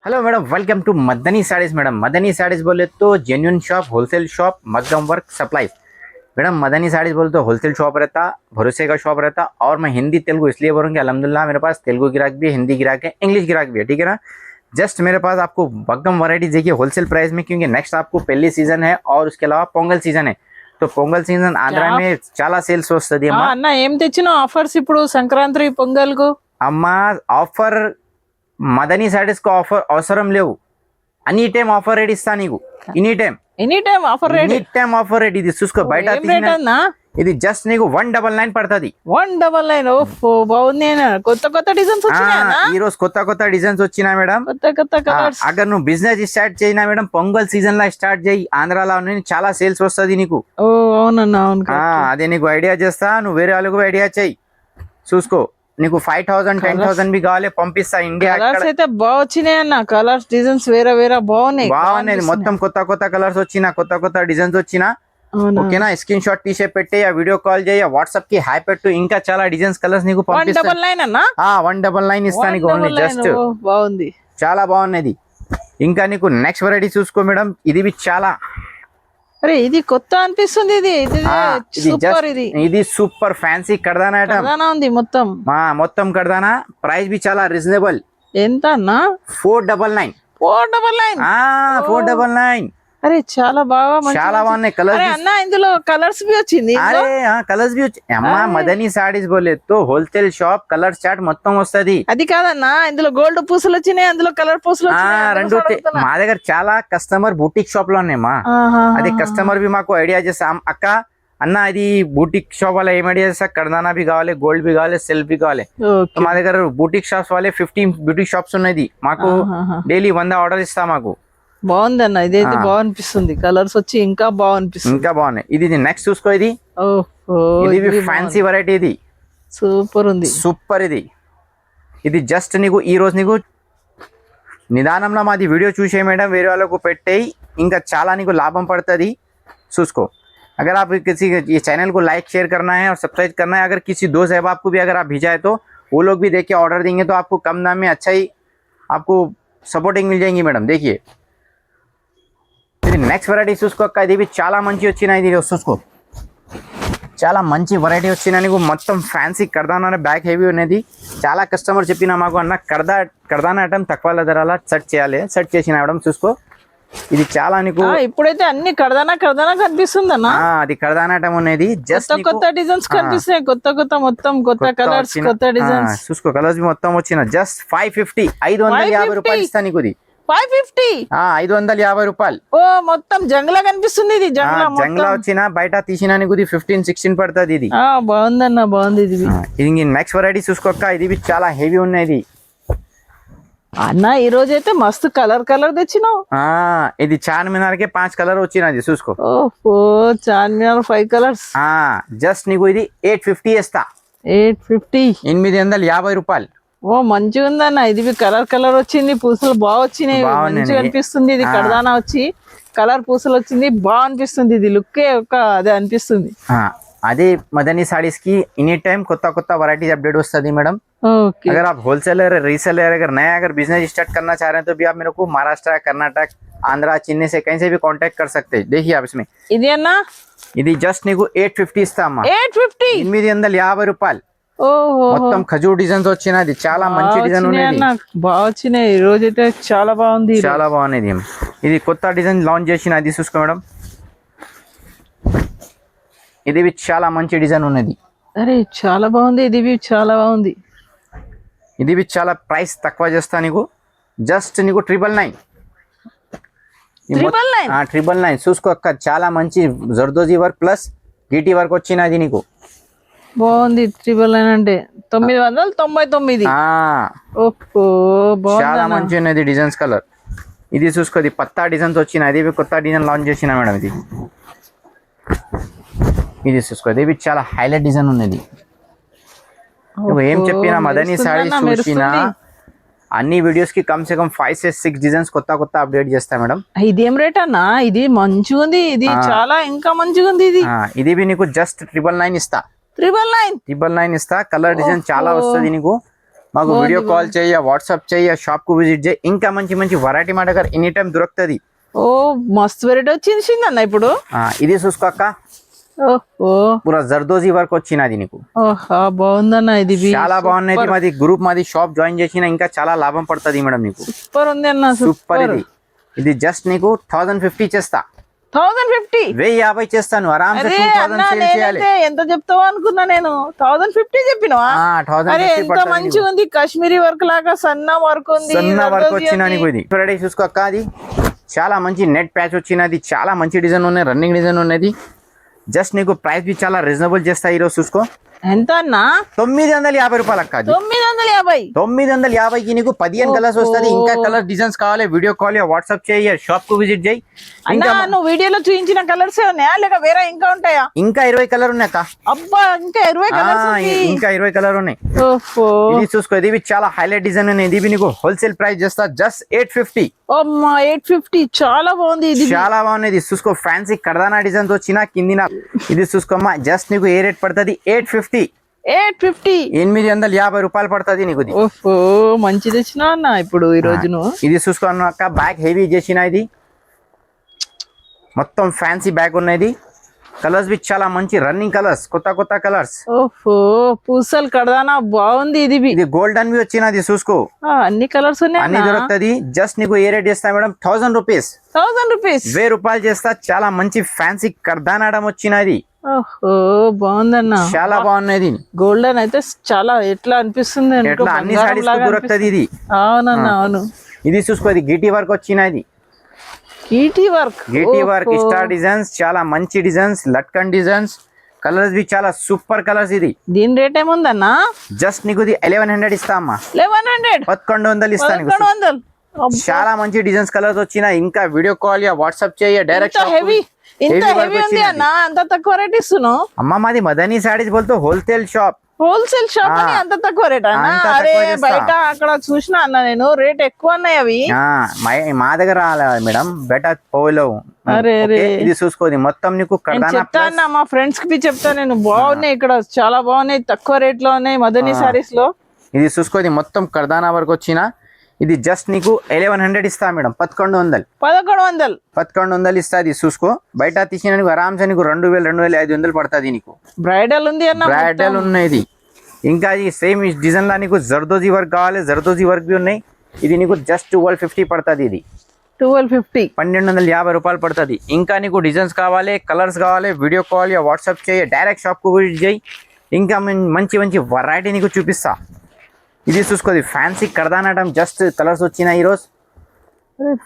Hello madam, welcome to Madani Sarees. Madam Madani Sarees बोले तो genuine shop, wholesale shop, maggam work supplies. Madam Madani Sarees बोले तो होलसेल शॉप रहता, भरोसे का शॉप रहता। और मैं हिंदी तेलुगु इसलिए बोल रहा हूँ कि अल्हम्दुलिल्लाह मेरे पास तेलुगु गिराक भी है, हिंदी गिराक है, इंग्लिश गिराक भी है, ठीक है ना। जस्ट मेरे पास आपको मग्गम वैरायटी देखिए होलसेल प्राइस में, क्योंकि नेक्स्ट आपको पहली सीजन है और उसके अलावा पोंगल सीजन है। तो पोंगल सीजन आंध्रा में చాలా సేల్స్ వస్తది అమ్మా। అన్న ఏం తెచ్చినా ఆఫర్స్ ఇప్పుడు సంక్రాంతి పొంగల్ కు అమ్మా ఆఫర్ మదనీ సారీస్ కు ఆఫర్ అవసరం లేవు, ఎనీ టైం ఆఫర్ రేట్ ఇస్తా నీకు। Any time offer rate any time offer rate ఇది చూసుకో, బయట తీసిన అన్నా ఇది జస్ట్ నీకు 199 పడుతుంది। 199 ఓహో బాగుంది అన్న। కొత్త కొత్త డిజైన్స్ వచ్చినాయన్నా ఈ రోజు కొత్త కొత్త డిజైన్స్ వచ్చినా మేడం, కొత్త కొత్త కలర్స్। అగర్ నువ్వు బిజినెస్ స్టార్ట్ చేయినా మేడం పొంగల్ సీజన్ లా స్టార్ట్ చేయి, ఆంధ్రాలో చాలా సేల్స్ వస్తుంది నీకు। ఓ అవునన్నా అవును అదే నీకు ఐడియా చేస్తా, నువ్వు వేరే వాళ్ళకు ఐడియా చేయి। చూసుకో నీకు 5000 10,000 भी కావాలి పంపిస్తా ఇండియా। కలర్స్ అయితే బాగా వచ్చినాయి అన్న, కలర్స్ డిజైన్స్ వేరే వేరే బాగున్నాయి బాగున్నాయి, మొత్తం కొత్త కొత్త కలర్స్ వచ్చినా, కొత్త కొత్త డిజైన్స్ వచ్చినా। ఓకేనా, స్క్రీన్ షాట్ తీసే పెట్టి ఆ వీడియో కాల్ చేయి, వాట్సాప్ కి హాయ్ పెట్టు, ఇంకా చాలా డిజైన్స్ కలర్స్ నీకు పంపిస్తా। 199 అన్న 199 ఇస్తా నీకు ఓన్లీ జస్ట్। బాగుంది, చాలా బాగున్నది। ఇంకా నీకు నెక్స్ట్ వెరైటీ చూసుకో మేడం, ఇది చాలా అరే ఇది కొత్త అనిపిస్తుంది, ఇది సూపర్, ఇది సూపర్ ఫ్యాన్సీ కర్దానా ఐటమ్ ఉంది మొత్తం మొత్తం కర్దానా। ప్రైస్ भी చాలా రీజనబుల్। ఎంత అన్న? 499 499। అరే చాలా బాగా చాలా బాగున్నాయి కలర్స్ అన్న, ఇందులో కలర్స్ भी వచ్చింది। అరే కలర్స్ भी అమ్మా మదనీ సారీస్ బోలే తో హోల్సేల్ షాప్ కలర్ చార్ట్ మొత్తం వస్తది। అది కాదన్నా, ఇందులో గోల్డ్ పూసలు వచ్చినాయి, అందులో కలర్ పూసలు రెండు మా దగ్గర చాలా కస్టమర్ బూటిక్ షాప్ లో ఉన్నాయి మా। అది కస్టమర్ भी మాకు ఐడియా చేస్తాం, అక్క అన్న ఇది బూటిక్ షాప్ వాళ్ళ ఏం ఐడియా చేస్తా, కర్దానా भी కావాలి, గోల్డ్ भी కావాలి, సిల్క్ भी కావాలి। మా దగ్గర బూటిక్ షాప్స్ వాళ్ళే 15 బ్యూటిక్ షాప్స్ ఉన్నాయి, మాకు డైలీ 100 ఆర్డర్ ఇస్తా మాకు। బాగుంది అన్న, ఇదైతే బాగా అనిపిస్తుంది, కలర్స్ వచ్చి ఇంకా బాగా అనిపిస్తుంది, ఇంకా బాగున్నాయి। ఇది నెక్స్ట్ చూసుకో, ఇది ఇది ఫ్యాన్సీ వెరైటీ, ఇది సూపర్ ఉంది, సూపర్। ఇది జస్ట్ నీకు ఈ రోజు నీకు నిదానంలో మాది వీడియో చూసే మేడం, వేరే వాళ్ళకు పెట్టేయి, ఇంకా చాలా నీకు లాభం పడుతుంది। చూసుకో, अगर आप किसी ये चैनल को लाइक शेयर करना है और सब्सक्राइब करना है, अगर किसी दोस्त अहबाब को भी अगर आप भेजा है तो वो लोग भी देख के ऑर्डर देंगे, तो आपको कम दाम में अच्छा ही आपको सपोर्टिंग मिल जाएंगी मैडम। देखिए నెక్స్ట్ వెరైటీ చూసుకో అక్క, ఇది చాలా మంచి వచ్చినాయి, ఇది చూసుకో చాలా మంచి వెరైటీ వచ్చినా నీకు, మొత్తం ఫ్యాన్సీ కర్దానా బ్యాక్ హెవీ ఉన్నది। చాలా కస్టమర్ చెప్పినా మాకు అన్న కర్దానా ఐటమ్ తక్కువ ధరలా సెర్చ్ చేయాలి, సెర్చ్ చేసిన మేడం చూసుకో, ఇది చాలా నీకు ఇప్పుడైతే అన్ని కర్దానా కనిపిస్తుంది అన్న। అది కర్దానా ఐటమ్ ఉన్నది, జస్ట్ కొత్త డిజైన్స్ కనిపిస్తున్నాయి, కొత్త కొత్త మొత్తం కొత్త కలర్స్, కొత్త డిజైన్స్ చూసుకో, కలర్స్ మొత్తం వచ్చిన జస్ట్ 550 550 రూపాయలు ఇస్తా నీకు। ఇది 550 550 రూపాయలు। ఓ మొత్తం జంగ్లా కనిపిస్తుంది, ఇది జంగ్లా వచ్చిన బయట తీసిన నీకు 15-16 పడుతుంది। ఇది బాగుందన్న, బాగుంది ఇది। ఇది నెక్స్ట్ వెరైటీ చూసుకోక, ఇది చాలా హెవీ ఉన్నది అన్న। ఈ రోజు అయితే మస్తు కలర్ తెచ్చినావు। ఇది చార్మినార్ కే 5 కలర్ వచ్చినది చూసుకో। ఓహో చార్మినార్ 5 కలర్స్, జస్ట్ నీకు ఇది 850 ఇస్తా। 850 850 రూపాయలు। ఓ మంచిగా ఉందన్న, ఇది కలర్ వచ్చింది, పూసలు బాగా వచ్చినాయి, మంచిగా అనిపిస్తుంది। ఇది కర్దానా వచ్చి కలర్ పూసలు వచ్చింది, బాగా అనిపిస్తుంది, ఇది లుక్కే ఒక అదే అనిపిస్తుంది। అదే మదనీ साड़ीज की एनी टाइम కొత్త కొత్త वैरायटी अपडेट वस्तदी मैडम। अगर आप होलसेलर रीसेलर अगर नया अगर बिजनेस स्टार्ट करना चाह रहे हैं तो भी आप मेरे को महाराष्ट्र, कर्नाटक, आंध्रा, चेन्नई से कहीं से भी कांटेक्ट कर सकते हैं। देखिए आप इसमें ఇది అన్న, ఇది జస్ట్ నీకు 850 ఇస్తా అమ్మా। 850 850 రూపాయలు। ఓహో మొత్తం ఖజూర్ డిజైన్స్ వచ్చినది, చాలా మంచి డిజైన్ ఉన్నది, బాగా వచ్చినాయి। ఈ రోజు అయితే చాలా బాగుంది, చాలా బాగున్నది। ఇది కొత్త డిజైన్ లాంచ్ చేసిన, అది చూసుకో మేడం, ఇది చాలా మంచి డిజైన్ ఉన్నది। అరే చాలా బాగుంది, ఇది చాలా బాగుంది, ఇది చాలా ప్రైస్ తక్కువ చేస్తా నీకు, జస్ట్ నీకు 999 999 చూసుకో అక్క, చాలా మంచి జర్దోజీ వర్క్ ప్లస్ గీటీ వర్క్ వచ్చినది నీకు, బాగుంది। 999 అంటే 999। ఓహో చాలా మంచి ఉన్నది డిజైన్స్ కలర్। ఇది చూసుకో, ఇది పత్తా డిజైన్స్ వచ్చిన, అది కొత్త డిజైన్ లాంచ్ చేసిన మేడం। ఇది చూసుకో, ఇది చాలా హైలైట్ డిజైన్ ఉన్నది। నువ్వు ఏం చెప్పినా మదనీ సారీస్ చూసినా అన్ని వీడియోస్ కి కమ్ సే కమ్ 5 से 6 డిజైన్స్ కొత్త కొత్త అప్డేట్ చేస్తా మేడం। ఇదేం రేట్ అన్న? ఇది మంచిగా ఉంది, ఇది చాలా ఇంకా మంచిగా ఉంది। ఇది నీకు జస్ట్ 999 ఇస్తా, 999 ఇస్తా। కలర్ డిజైన్ చాలా వస్తుంది నీకు, మాకు వీడియో కాల్ చేయ, వాట్సాప్ చేయ, షాప్ కు విజిట్ చేయి. ఇంకా మంచి మంచి వెరైటీ మా దగ్గర ఎనీ టైం దొరుకుతుంది. ఓ మస్తు వెరైటీ వచ్చింది అన్న ఇప్పుడు. ఇది చూసుకో అక్క, ఓహో పూరా జర్దోజీ వర్క్ వచ్చినది నీకు. ఓహా బాగుందన్న, ఇది చాలా బాగున్నది. మాది గ్రూప్, మాది షాప్ జాయిన్ చేసిన ఇంకా చాలా లాభం పడుతుంది మేడం నీకు. సూపర్ ఉంది అన్న, సూపర్. ఇది జస్ట్ నీకు 1050 చేస్తా. 1050 1050 చేస్తాను ఆరామ్. ఎంత చెప్తావా అనుకున్నా నేను. 1050 చెప్పినవా? అరే ఎంత మంచిగా ఉంది, కాశ్మీరీ వర్క్ లాగా సన్న వర్క్ ఉంది. సన్న వర్క్ వచ్చిన నీకు. ఇది ఫ్రైడే చూసుకో అక్క, అది చాలా మంచి నెట్ ప్యాచ్ వచ్చినది. చాలా మంచి డిజైన్ ఉన్నాయి, రన్నింగ్ డిజైన్ ఉన్నది. జస్ట్ నీకు ప్రైస్ బి చాలా రీజనబుల్ చేస్తా ఈరోజు. చూసుకో ఎంత అన్నా? 950 రూపాయలు అక్క. 950కి నీకు 15 కలర్స్ వస్తుంది. ఇంకా కలర్ డిజైన్స్ కావాలి, వీడియో కాల్ వాట్సాప్ చేయి, షాప్ కు విజిట్ చేయి. ఇంకా నువ్వు వీడియోలో చూపించిన కలర్స్ ఉన్నాయా లేక వేరే ఇంకా ఉంటాయా? ఇంకా 20 కలర్ ఉన్నాయి అక్క. అబ్బా ఇంకా 20 కలర్స్? ఇంకా 20 కలర్ ఉన్నాయి. ఓహో ఇది చూసుకో, ఇది చాలా హైలైట్ డిజైన్ ఉన్నాయి. ఇది నీకు హోల్సేల్ ప్రైస్ చేస్తా జస్ట్ 850. అమ్మా 850 చాలా బాగుంది. ఇది చాలా బాగుంది. ఇది చూసుకో, ఫ్యాన్సీ కర్దానా డిజైన్ తో వచ్చిన కిందిన. ఇది చూసుకోమ్మా, జస్ట్ నీకు ఏ రేట్ పడుతుంది? 850. 850 రూపాయలు పడుతుంది నీకు. ఓహో మంచిది వచ్చినా అన్న ఇప్పుడు ఈ రోజును. ఇది చూసుకోను అక్క, బ్యాగ్ హెవీ చేసిన. ఇది మొత్తం ఫ్యాన్సీ బ్యాగ్ ఉన్నది. కలర్స్ బి చాలా మంచి రన్నింగ్ కలర్స్, కొత్త కొత్త కలర్స్. ఓహో పూసలు కడదానా బాగుంది. ఇది గోల్డెన్ బి వచ్చినది. చూసుకో అన్ని కలర్స్ ఉన్నాయి, అన్ని దొరుకుతుంది. జస్ట్ నీకు ఏ రేట్ చేస్తా మేడం? 1000 రూపీస్. 1000 రూపాయలు చేస్తా. చాలా మంచి ఫ్యాన్సీ కర్దానాడం వచ్చినది. ఓహో బాగుందన్న, చాలా బాగున్నది. గోల్డెన్ అయితే చాలా ఎట్లా అనిపిస్తుంది, అన్ని సారీస్ దొరుకుతుంది ఇది. అవునన్న అవును. ఇది చూసుకో, ఇది గిటి వర్క్ వచ్చినది. గిటి వర్క్ స్టార్ డిజైన్స్, చాలా మంచి డిజైన్స్, లట్కన్ డిజైన్స్. కలర్స్ బి చాలా సూపర్ కలర్స్. ఇది దీని రేట్ ఏముందన్నా? జస్ట్ నీకు 1100 ఇస్తా అమ్మా. 1100 ఇస్తా నీకు. 1100. చాలా మంచి డిజైన్స్ కలర్స్ వచ్చినా. ఇంకా వీడియో కాల్ వాట్సాప్ చేయ, డైరెక్ట్ హెవీ ఉంది అన్న, అంత తక్కువ రేట్ ఇస్తున్నావు? అమ్మా మాది మదనీ సారీస్ బోల్తో హోల్సేల్ షాప్ అని అంత తక్కువ రేట్ అన్న? అరే బయట అక్కడ చూసినా అన్న నేను, రేట్ ఎక్కువ ఉన్నాయి అవి. మా దగ్గర మేడం బయట పోలేవు. ఇది చూసుకోది మొత్తం నీకు చెప్తా అన్న, మా ఫ్రెండ్స్ కి చెప్తా నేను. బాగున్నాయి ఇక్కడ, చాలా బాగున్నాయి, తక్కువ రేట్ లో ఉన్నాయి మదనీ సారీస్ లో. ఇది చూసుకోది మొత్తం కర్దానా వరకు వచ్చిన. ఇది జస్ట్ నీకు 1100 ఇస్తా మేడం. 1100 ఇస్తా. ఇది చూసుకో, బయట తీసిన నీకు ఆరామ్సే నీకు 2000 2500 పడుతుంది నీకు. బ్రైడల్ ఉంది అన్న, బ్రైడల్ ఉన్నది. ఇంకా ఇది సేమ్ డిజైన్ లా నీకు జర్దోజీ వర్క్ కావాలి, జర్దోజీ వర్క్ బి ఉన్నాయి. ఇది నీకు జస్ట్ 1250 పడుతుంది. ఇది 1250 రూపాయలు పడుతుంది. ఇంకా నీకు డిజైన్స్ కావాలి, కలర్స్ కావాలి, వీడియో కాల్ వాట్సాప్ చేయి, డైరెక్ట్ షాప్ కు విజిట్ చేయి. ఇంకా మంచి మంచి వెరైటీ నీకు చూపిస్తా. ఇది చూసుకోది ఫ్యాన్సీ కర్దానాటం, జస్ట్ కలర్స్ వచ్చినాయి ఈరోజు.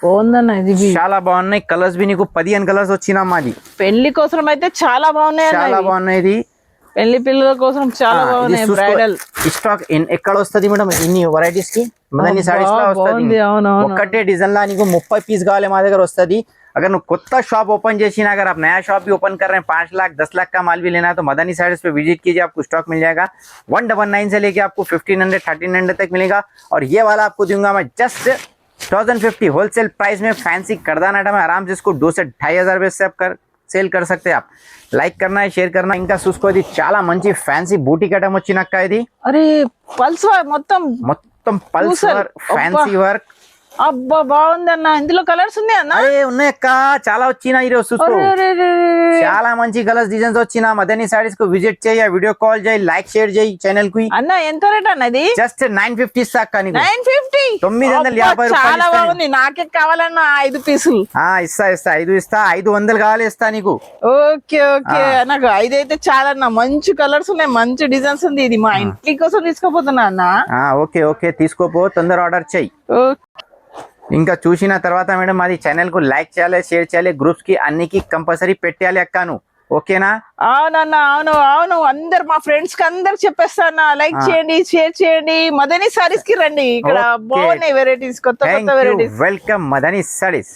బాగుందన్న, ఇది చాలా బాగున్నాయి. కలర్స్ బి నీకు 15 కలర్స్ వచ్చినా. మాది పెళ్లి కోసం అయితే చాలా బాగున్నాయి, చాలా బాగున్నాయి. ఇది పెళ్లి పిల్లల కోసం చాలా బాగున్నాయి. బ్రైడల్ స్టాక్ ఎక్కడ వస్తుంది మేడం? ఇన్ని వెరైటీస్ కి మదనీ సారీస్ లో వస్తుంది. ఒక్కటే డిజైన్ లా నీకు 30 పీస్ కావాలి మా దగ్గర వస్తుంది. अगर नु कोत्ता शॉप ओपन చేసినా, अगर आप नया शॉप भी ओपन कर रहे हैं, 5 लाख 10 लाख का माल भी लेना है तो मदनी साड़ीज पे विजिट कीजिए, आपको स्टॉक मिल जाएगा। 199 से लेके आपको 1500 1300 तक मिलेगा। और ये वाला आपको दूंगा मैं जस्ट 1050 होलसेल प्राइस में। फैंसी करदानाटा में आराम से इसको 2 से 2500 रुपए से आप सेल कर सकते हैं। आप लाइक करना है, शेयर करना। ఇంకా చూసుకోది చాలా మంచి ఫ్యాన్సీ బూటిక్ ఐటమ్ వచ్చినక్క. ఇది అరే పల్స్ మొత్తం పల్స్ వర్క్, ఫ్యాన్సీ వర్క్. అబ్బా బాగుందన్న. ఇందులో కలర్స్ ఉన్నాయి అన్న? అరే ఉన్నాయి అక్క, చాలా వచ్చినా ఈరోజు చూసుకో. చాలా మంచి కలర్స్ డిజైన్స్ వచ్చినా. మదనీ సారీస్ కు విజిట్ చేయి, వీడియో కాల్ చేయి, లైక్ షేర్ చేయి ఛానల్ కు. అన్న ఎంత రేట్ అన్న ఇది? జస్ట్ 950 ఇస్తా అక్క నీకు. 950 950 చాలా బాగుంది. నాకే కావాలన్న 5 పీసులు. ఇస్తా 5 ఇస్తా. 500 కావాలి ఇస్తా నీకు. ఓకే ఓకే, నాకు 5 అయితే చాలన్న. మంచి కలర్స్ ఉన్నాయి, మంచి డిజైన్స్ ఉంది. ఇది మా ఇంటి కోసం తీసుకోపోతున్నా అన్న. ఓకే ఓకే తీసుకోపో, తొందర ఆర్డర్ చెయ్యి. ఇంకా చూసిన తర్వాత మేడం అది ఛానల్ కు లైక్ చేయాలి, షేర్ చేయాలి, గ్రూప్స్ కి అన్నికి కంపల్సరీ పెట్టాలి అక్కను. ఓకేనా? అవునన్న, అవును అవును. అందరు మా ఫ్రెండ్స్ కి అందరు చెప్పేస్తాను, లైక్ చేయండి, షేర్ చేయండి. మదనీ సారీస్ కి రండి, ఇక్కడ బాగున్నాయి వెరైటీస్, కొత్త కొత్త వెరైటీస్. వెల్కమ్ మదనీ సారీస్.